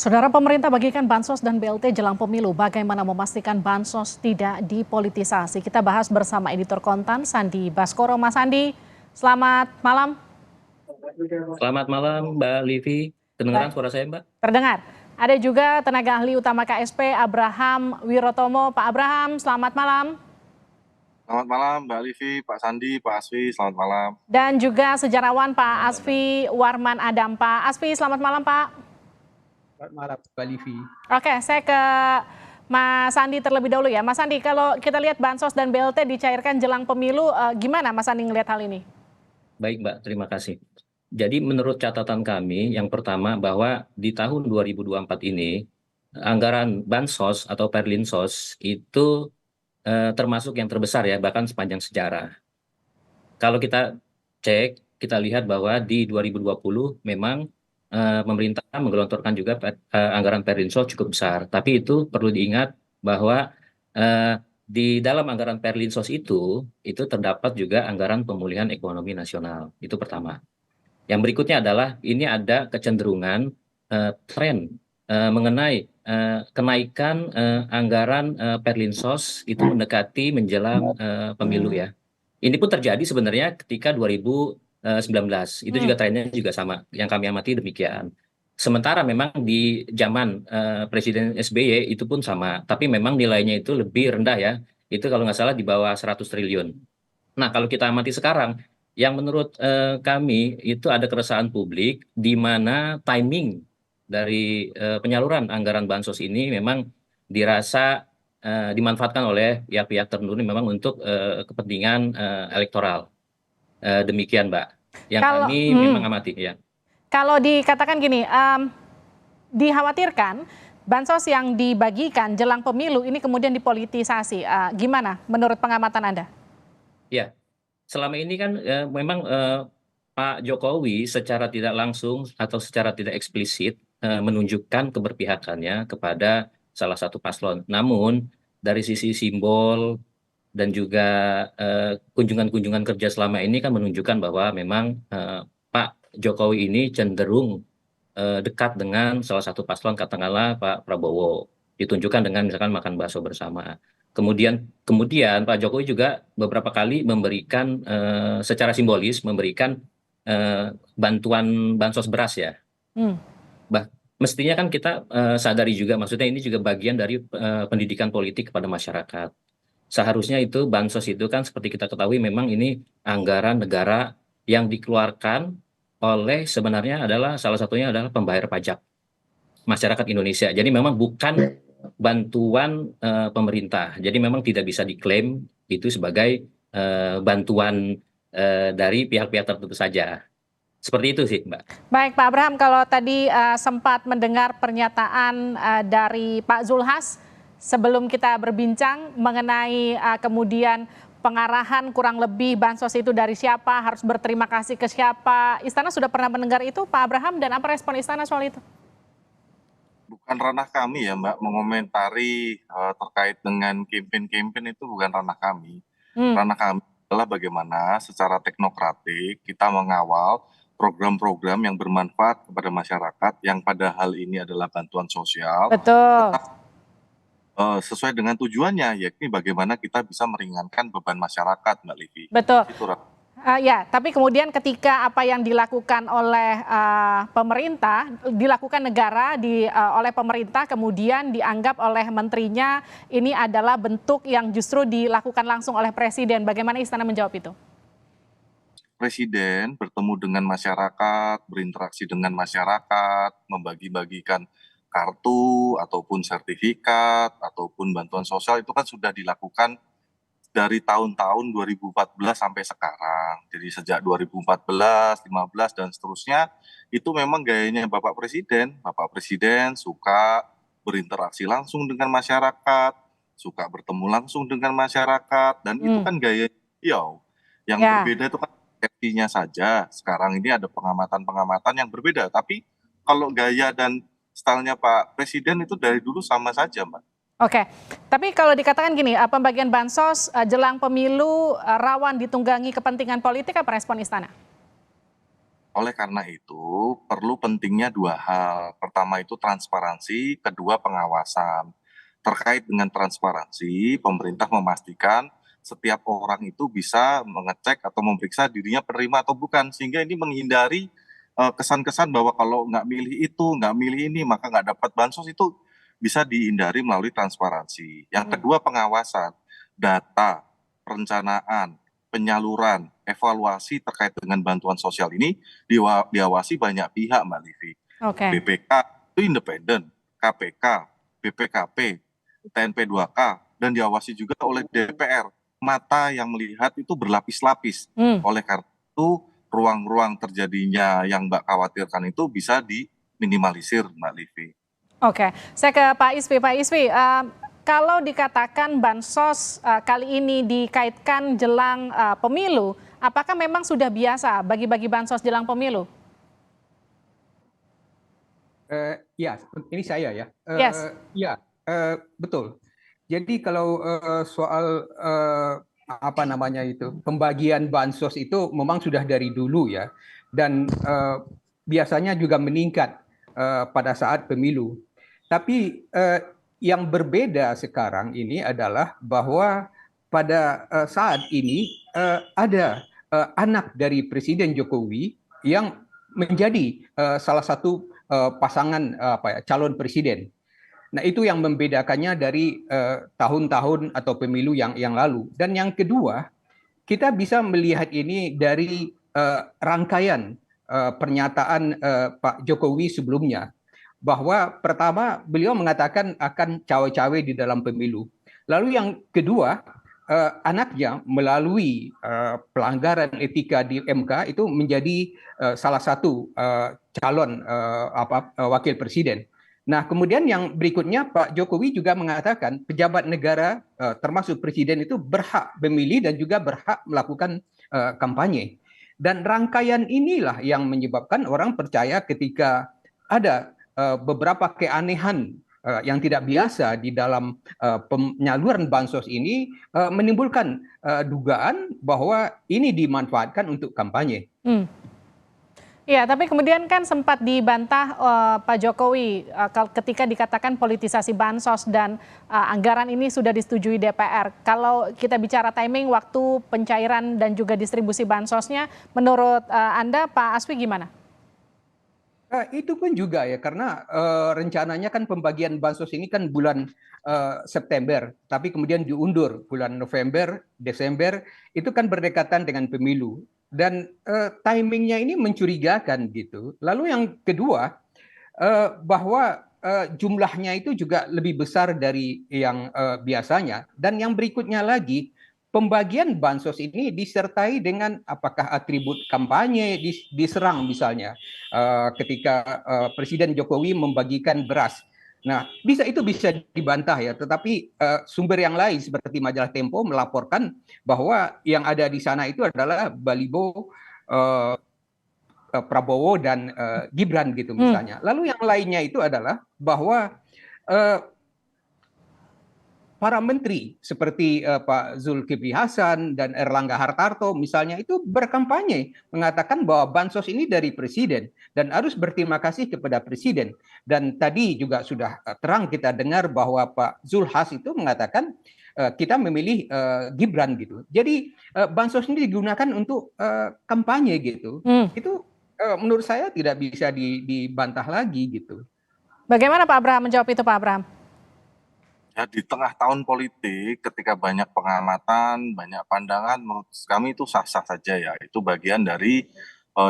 Saudara, pemerintah bagikan bansos dan BLT jelang pemilu. Bagaimana memastikan bansos tidak dipolitisasi? Kita bahas bersama editor Kontan, Sandi Baskoro. Mas Sandi, selamat malam. Selamat malam, Mbak Livi. Kedengeran Baik, suara saya, Mbak? terdengar. Ada juga tenaga ahli utama KSP, Abraham Wirotomo. Pak Abraham, selamat malam. Selamat malam Mbak Livi, Pak Sandi, Pak Asfi, selamat malam. Dan juga sejarawan Pak Asfi Warman Adam. Pak Asfi, selamat malam Pak. Selamat malam, Mbak Livi. Oke, saya ke Mas Sandi terlebih dahulu ya. Mas Sandi, kalau kita lihat bansos dan BLT dicairkan jelang pemilu, gimana Mas Sandi ngelihat hal ini? Baik, Mbak. Terima kasih. Jadi menurut catatan kami, yang pertama bahwa di tahun 2024 ini, anggaran bansos atau perlinsos itu termasuk yang terbesar ya, bahkan sepanjang sejarah. Kalau kita cek, kita lihat bahwa di 2020 memang pemerintah menggelontorkan juga anggaran perlinsos cukup besar. Tapi itu perlu diingat bahwa di dalam anggaran perlinsos itu terdapat juga anggaran pemulihan ekonomi nasional. Itu pertama. Yang berikutnya adalah ini ada kecenderungan tren mengenai kenaikan anggaran perlinsos itu mendekati menjelang pemilu ya. Ini pun terjadi sebenarnya ketika 2019. Itu juga trennya juga sama. Yang kami amati demikian. Sementara memang di zaman Presiden SBY itu pun sama. Tapi memang nilainya itu lebih rendah ya. Itu kalau nggak salah di bawah 100 triliun. Nah, kalau kita amati sekarang, yang menurut kami itu ada keresahan publik di mana timing dari penyaluran anggaran bansos ini memang dirasa dimanfaatkan oleh pihak-pihak tertentu memang untuk kepentingan elektoral. Demikian, Mbak. Yang Kalau kami memang amati ya. kalau dikatakan gini, dikhawatirkan bansos yang dibagikan jelang pemilu ini kemudian dipolitisasi. Gimana menurut pengamatan Anda? Ya, selama ini kan memang Pak Jokowi secara tidak langsung atau secara tidak eksplisit menunjukkan keberpihakannya kepada salah satu paslon. Namun dari sisi simbol dan juga kunjungan-kunjungan kerja selama ini kan menunjukkan bahwa memang Pak Jokowi ini cenderung dekat dengan salah satu paslon, katakanlah Pak Prabowo. Ditunjukkan dengan misalkan makan bakso bersama. Kemudian Pak Jokowi juga beberapa kali memberikan secara simbolis memberikan bantuan bansos beras ya. Hmm. Mestinya kan kita sadari juga, maksudnya ini juga bagian dari pendidikan politik kepada masyarakat. Seharusnya itu bansos itu kan seperti kita ketahui memang ini anggaran negara yang dikeluarkan oleh sebenarnya adalah salah satunya adalah pembayar pajak masyarakat Indonesia. Jadi memang bukan bantuan pemerintah. Jadi memang tidak bisa diklaim itu sebagai bantuan dari pihak-pihak tertentu saja. Seperti itu sih, Mbak. Baik, Pak Abraham, kalau tadi sempat mendengar pernyataan dari Pak Zulhas sebelum kita berbincang mengenai kemudian pengarahan kurang lebih bansos itu dari siapa, harus berterima kasih ke siapa. Istana sudah pernah mendengar itu, Pak Abraham, dan apa respon Istana soal itu? Bukan ranah kami ya Mbak, mengomentari terkait dengan campaign-campaign itu bukan ranah kami. Ranah kami adalah bagaimana secara teknokratik kita mengawal program-program yang bermanfaat kepada masyarakat yang pada hal ini adalah bantuan sosial. Betul. Tetap sesuai dengan tujuannya, yakni bagaimana kita bisa meringankan beban masyarakat, Mbak Livi. Betul. Itu Ya, tapi kemudian ketika apa yang dilakukan oleh pemerintah, dilakukan negara oleh pemerintah, kemudian dianggap oleh menterinya ini adalah bentuk yang justru dilakukan langsung oleh presiden. Bagaimana Istana menjawab itu? Presiden bertemu dengan masyarakat, berinteraksi dengan masyarakat, membagi-bagikan kartu ataupun sertifikat ataupun bantuan sosial itu kan sudah dilakukan dari tahun-tahun 2014 sampai sekarang. Jadi sejak 2014, 15 dan seterusnya itu memang gayanya Bapak Presiden. Bapak Presiden suka berinteraksi langsung dengan masyarakat, suka bertemu langsung dengan masyarakat dan itu kan gaya beliau. Yang berbeda itu kan persepsinya saja. Sekarang ini ada pengamatan-pengamatan yang berbeda, tapi kalau gaya dan stylenya Pak Presiden itu dari dulu sama saja, Mbak. Oke, tapi kalau dikatakan gini, pembagian bansos jelang pemilu rawan ditunggangi kepentingan politik, apa respon Istana? Oleh karena itu, perlu pentingnya dua hal. Pertama itu transparansi, kedua pengawasan. Terkait dengan transparansi, pemerintah memastikan setiap orang itu bisa mengecek atau memeriksa dirinya penerima atau bukan. Sehingga ini menghindari kesan-kesan bahwa kalau nggak milih itu, nggak milih ini, maka nggak dapat bansos itu bisa dihindari melalui transparansi. Yang kedua pengawasan, data, perencanaan, penyaluran, evaluasi terkait dengan bantuan sosial ini diawasi banyak pihak, Mbak Livi. Oke. BPK itu independen, KPK, BPKP, TNP2K, dan diawasi juga oleh DPR. Mata yang melihat itu berlapis-lapis. Oleh karena itu, ruang-ruang terjadinya yang Mbak khawatirkan itu bisa diminimalisir, Mbak Livi. Oke, saya ke Pak Isfi. Pak Isfi, kalau dikatakan bansos kali ini dikaitkan jelang pemilu, apakah memang sudah biasa bagi-bagi bansos jelang pemilu? Ya, ini saya ya. Yes. Ya, betul. Jadi kalau soal apa namanya itu pembagian bansos itu memang sudah dari dulu ya, dan biasanya juga meningkat pada saat pemilu. Tapi yang berbeda sekarang ini adalah bahwa pada saat ini ada anak dari Presiden Jokowi yang menjadi salah satu pasangan calon presiden. Nah, itu yang membedakannya dari tahun-tahun atau pemilu yang lalu. Dan yang kedua, kita bisa melihat ini dari rangkaian pernyataan Pak Jokowi sebelumnya, bahwa pertama beliau mengatakan akan cawe-cawe di dalam pemilu. Lalu yang kedua, anaknya melalui pelanggaran etika di MK itu menjadi salah satu calon wakil presiden. Nah, kemudian yang berikutnya Pak Jokowi juga mengatakan pejabat negara termasuk presiden itu berhak memilih dan juga berhak melakukan kampanye. Dan rangkaian inilah yang menyebabkan orang percaya ketika ada beberapa keanehan yang tidak biasa di dalam penyaluran bansos ini menimbulkan dugaan bahwa ini dimanfaatkan untuk kampanye. Ya, tapi kemudian kan sempat dibantah Pak Jokowi ketika dikatakan politisasi bansos dan anggaran ini sudah disetujui DPR. Kalau kita bicara timing, waktu pencairan dan juga distribusi bansosnya, menurut Anda Pak Asfi gimana? Itu pun juga ya, karena rencananya kan pembagian bansos ini kan bulan September, tapi kemudian diundur bulan November, Desember, itu kan berdekatan dengan pemilu. Dan timingnya ini mencurigakan gitu. Lalu yang kedua, bahwa jumlahnya itu juga lebih besar dari yang biasanya. Dan yang berikutnya lagi, pembagian bansos ini disertai dengan apakah atribut kampanye diserang misalnya ketika Presiden Jokowi membagikan beras. Nah, itu bisa dibantah ya, tetapi sumber yang lain seperti majalah Tempo melaporkan bahwa yang ada di sana itu adalah baliho Prabowo dan Gibran gitu misalnya. Lalu yang lainnya itu adalah bahwa para menteri seperti Pak Zulkifli Hasan dan Erlangga Hartarto misalnya itu berkampanye mengatakan bahwa bansos ini dari presiden dan harus berterima kasih kepada presiden. Dan tadi juga sudah terang kita dengar bahwa Pak Zulhas itu mengatakan kita memilih Gibran gitu. Jadi bansos ini digunakan untuk kampanye gitu. Itu menurut saya tidak bisa dibantah lagi gitu. Bagaimana Pak Abraham menjawab itu, Pak Abraham? Ya, di tengah tahun politik, ketika banyak pengamatan, banyak pandangan, menurut kami itu sah-sah saja ya. Itu bagian dari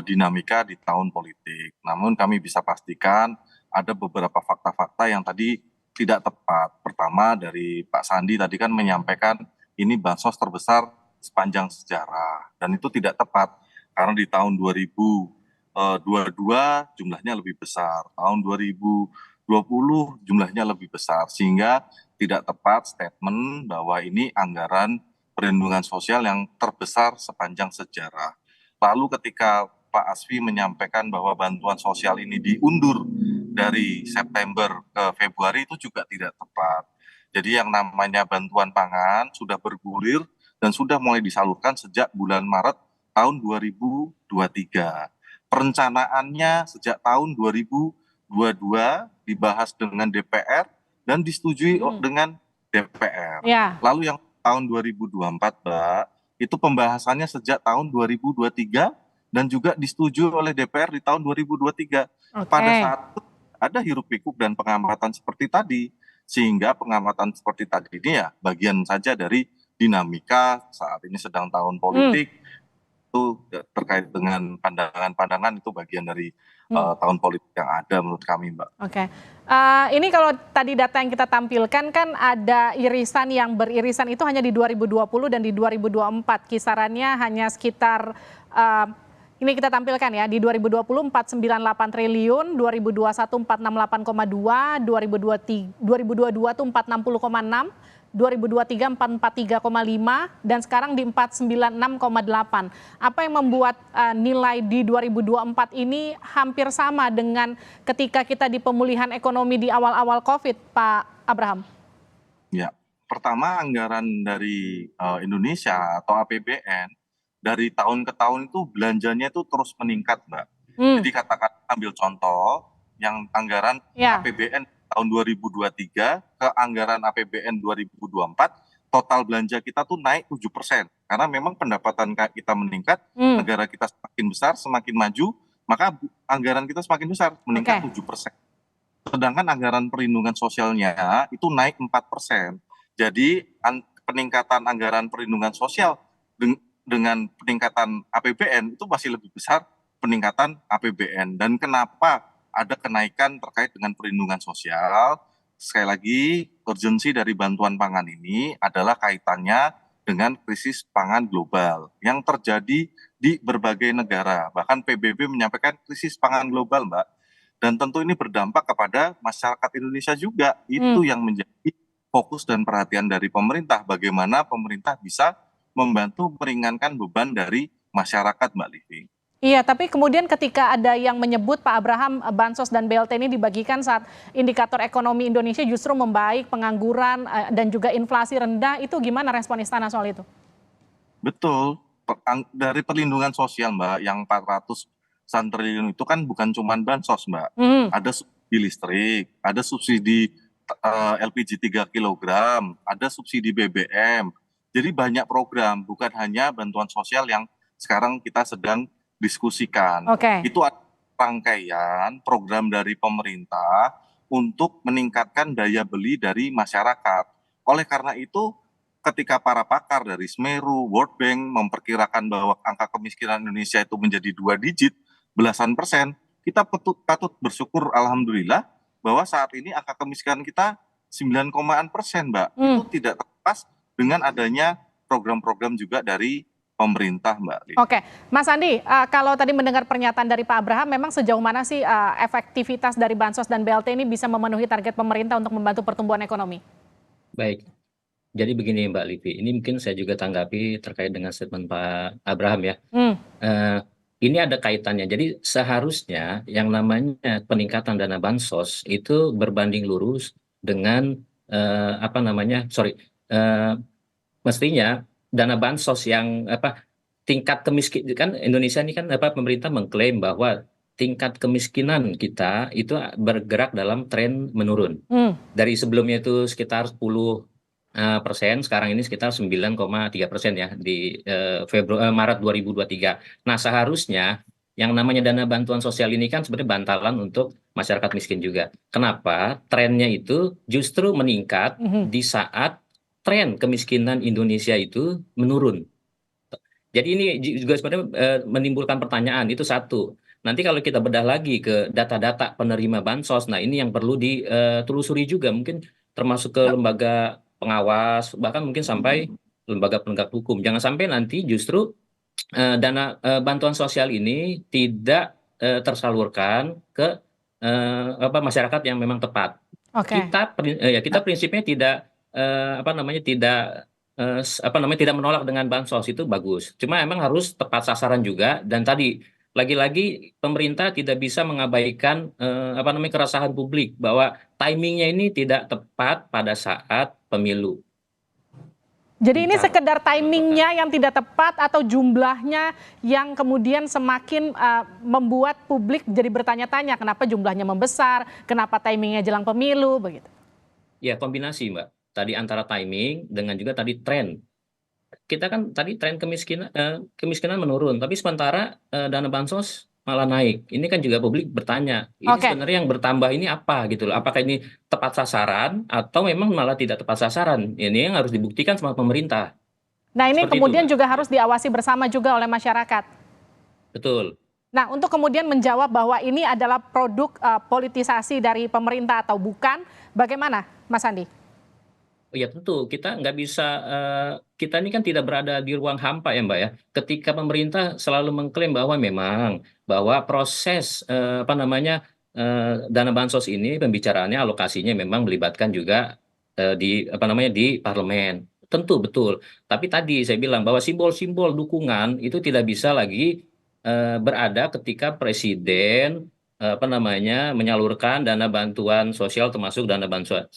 dinamika di tahun politik. Namun kami bisa pastikan ada beberapa fakta-fakta yang tadi tidak tepat. Pertama dari Pak Sandi tadi kan menyampaikan ini bansos terbesar sepanjang sejarah. Dan itu tidak tepat. Karena di tahun 2022 jumlahnya lebih besar. Tahun 2020 jumlahnya lebih besar. Sehingga tidak tepat statement bahwa ini anggaran perlindungan sosial yang terbesar sepanjang sejarah. Lalu ketika Pak Asfi menyampaikan bahwa bantuan sosial ini diundur dari September ke Februari itu juga tidak tepat. Jadi yang namanya bantuan pangan sudah bergulir dan sudah mulai disalurkan sejak bulan Maret tahun 2023. perencanaannya sejak tahun 2022 dibahas dengan DPR dan disetujui dengan DPR. Ya. Lalu yang tahun 2024, Mbak, itu pembahasannya sejak tahun 2023 dan juga disetujui oleh DPR di tahun 2023. Pada saat itu ada hiruk-pikuk dan pengamatan seperti tadi, sehingga pengamatan seperti tadi ini ya bagian saja dari dinamika saat ini sedang tahun politik, itu terkait dengan pandangan-pandangan, itu bagian dari tahun politik yang ada menurut kami, Mbak. Oke. Ini kalau tadi data yang kita tampilkan kan ada irisan yang beririsan itu hanya di 2020 dan di 2024. Kisarannya hanya sekitar, ini kita tampilkan ya, di 2020 498 triliun, 2021 468,2, 2022 tuh 460,6, 2023 443,5, dan sekarang di 496,8. Apa yang membuat nilai di 2024 ini hampir sama dengan ketika kita di pemulihan ekonomi di awal-awal COVID, Pak Abraham? Ya, pertama anggaran dari Indonesia atau APBN dari tahun ke tahun itu belanjanya itu terus meningkat, Mbak. Jadi katakan ambil contoh yang anggaran APBN tahun 2023 ke anggaran APBN 2024, total belanja kita tuh naik 7%. Karena memang pendapatan kita meningkat, negara kita semakin besar, semakin maju, maka anggaran kita semakin besar, meningkat 7%. Sedangkan anggaran perlindungan sosialnya itu naik 4%. Jadi peningkatan anggaran perlindungan sosial dengan peningkatan APBN itu masih lebih besar peningkatan APBN. Dan kenapa ada kenaikan terkait dengan perlindungan sosial? Sekali lagi, urgensi dari bantuan pangan ini adalah kaitannya dengan krisis pangan global yang terjadi di berbagai negara. Bahkan PBB menyampaikan krisis pangan global, Mbak. Dan tentu ini berdampak kepada masyarakat Indonesia juga. Itu yang menjadi fokus dan perhatian dari pemerintah. Bagaimana pemerintah bisa membantu meringankan beban dari masyarakat, Mbak Livi. Iya, tapi kemudian ketika ada yang menyebut, Pak Abraham, Bansos dan BLT ini dibagikan saat indikator ekonomi Indonesia justru membaik, pengangguran dan juga inflasi rendah, itu gimana respon Istana soal itu? Betul, dari perlindungan sosial, Mbak, yang 400 triliun itu kan bukan cuma Bansos, Mbak. Ada subsidi listrik, ada subsidi LPG 3 kg, ada subsidi BBM. Jadi banyak program, bukan hanya bantuan sosial yang sekarang kita sedang diskusikan. Itu ada rangkaian program dari pemerintah untuk meningkatkan daya beli dari masyarakat. Oleh karena itu, ketika para pakar dari Semeru, World Bank memperkirakan bahwa angka kemiskinan Indonesia itu menjadi 2 digit, belasan persen, kita patut bersyukur alhamdulillah bahwa saat ini angka kemiskinan kita 9,an%, Mbak. Itu tidak terlepas dengan adanya program-program juga dari pemerintah, Mbak. Oke, Mas Andi, kalau tadi mendengar pernyataan dari Pak Abraham, memang sejauh mana sih efektivitas dari Bansos dan BLT ini bisa memenuhi target pemerintah untuk membantu pertumbuhan ekonomi? Baik, jadi begini Mbak Livi, ini mungkin saya juga tanggapi terkait dengan statement Pak Abraham ya. Ini ada kaitannya, jadi seharusnya yang namanya peningkatan dana Bansos itu berbanding lurus dengan mestinya dana Bansos yang tingkat kemiskinan, kan Indonesia ini kan pemerintah mengklaim bahwa tingkat kemiskinan kita itu bergerak dalam tren menurun. Dari sebelumnya itu sekitar 10%, sekarang ini sekitar 9,3% ya di Maret 2023. Nah, seharusnya yang namanya dana bantuan sosial ini kan sebenarnya bantalan untuk masyarakat miskin juga. Kenapa? Trennya itu justru meningkat di saat tren kemiskinan Indonesia itu menurun. Jadi ini juga sebenarnya menimbulkan pertanyaan, itu satu. Nanti kalau kita bedah lagi ke data-data penerima Bansos, nah ini yang perlu ditelusuri juga, mungkin termasuk ke lembaga pengawas, bahkan mungkin sampai lembaga penegak hukum. Jangan sampai nanti justru dana bantuan sosial ini tidak tersalurkan ke masyarakat yang memang tepat. Kita prinsipnya tidak tidak menolak dengan bansos, itu bagus. Cuma emang harus tepat sasaran juga, dan tadi lagi-lagi pemerintah tidak bisa mengabaikan keresahan publik bahwa timingnya ini tidak tepat pada saat pemilu. Jadi ini bicara. sekedar timingnya yang tidak tepat atau jumlahnya yang kemudian semakin membuat publik jadi bertanya-tanya kenapa jumlahnya membesar, kenapa timingnya jelang pemilu begitu. Ya, kombinasi, Mbak. Tadi antara timing dengan juga tadi tren. Kita kan tadi tren kemiskinan menurun, tapi sementara dana bansos malah naik. Ini kan juga publik bertanya, ini Oke. sebenarnya yang bertambah ini apa gitu loh? Apakah ini tepat sasaran atau memang malah tidak tepat sasaran? Ini yang harus dibuktikan sama pemerintah. Nah ini Seperti itu, kemudian Mbak. juga harus diawasi bersama juga oleh masyarakat. Betul. Nah untuk kemudian menjawab bahwa ini adalah produk politisasi dari pemerintah atau bukan, bagaimana Mas Andi? Oh ya tentu, kita nggak bisa, kita ini kan tidak berada di ruang hampa ya Mbak ya. Ketika pemerintah selalu mengklaim bahwa memang, bahwa proses, dana bansos ini pembicaraannya, alokasinya memang melibatkan juga, di parlemen. Tentu betul, tapi tadi saya bilang bahwa simbol-simbol dukungan itu tidak bisa lagi, berada ketika presiden, menyalurkan dana bantuan sosial termasuk dana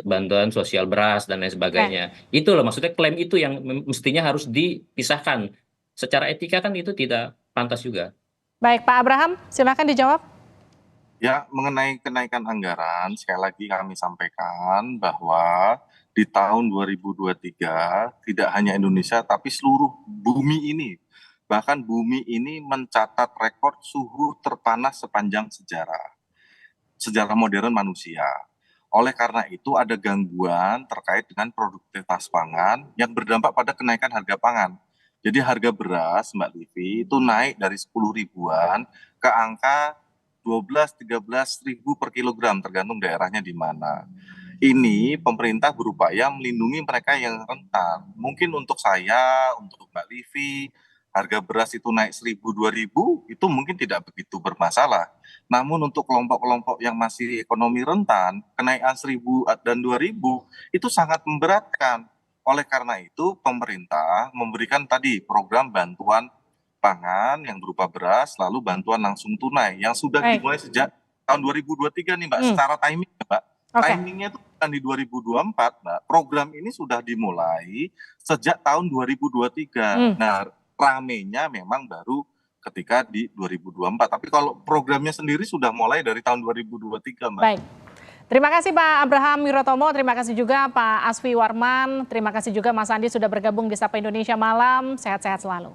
bantuan sosial beras dan lain sebagainya. Itu loh maksudnya klaim itu yang mestinya harus dipisahkan. Secara etika kan itu tidak pantas juga. Baik Pak Abraham, silakan dijawab. Ya, mengenai kenaikan anggaran, sekali lagi kami sampaikan bahwa di tahun 2023 tidak hanya Indonesia tapi seluruh bumi ini, bahkan bumi ini mencatat rekor suhu terpanas sepanjang sejarah modern manusia. Oleh karena itu ada gangguan terkait dengan produktivitas pangan yang berdampak pada kenaikan harga pangan. Jadi harga beras, Mbak Livi, itu naik dari 10 ribuan ke angka 12-13 ribu per kilogram, tergantung daerahnya di mana. Ini pemerintah berupaya melindungi mereka yang rentan. Mungkin untuk saya, untuk Mbak Livi, harga beras itu naik 1.000-2.000, itu mungkin tidak begitu bermasalah. Namun untuk kelompok-kelompok yang masih ekonomi rentan, kenaikan 1.000 dan 2.000 itu sangat memberatkan. Oleh karena itu, pemerintah memberikan tadi program bantuan pangan yang berupa beras, lalu bantuan langsung tunai yang sudah dimulai sejak tahun 2023 nih Mbak, secara timing ya Mbak. Timingnya itu bukan di 2024 Mbak, program ini sudah dimulai sejak tahun 2023. Nah, ramenya memang baru ketika di 2024, tapi kalau programnya sendiri sudah mulai dari tahun 2023 Mbak. Baik. Terima kasih Pak Abraham Wirotomo, terima kasih juga Pak Asfi Warman, terima kasih juga Mas Andi sudah bergabung di Sapa Indonesia Malam, sehat-sehat selalu.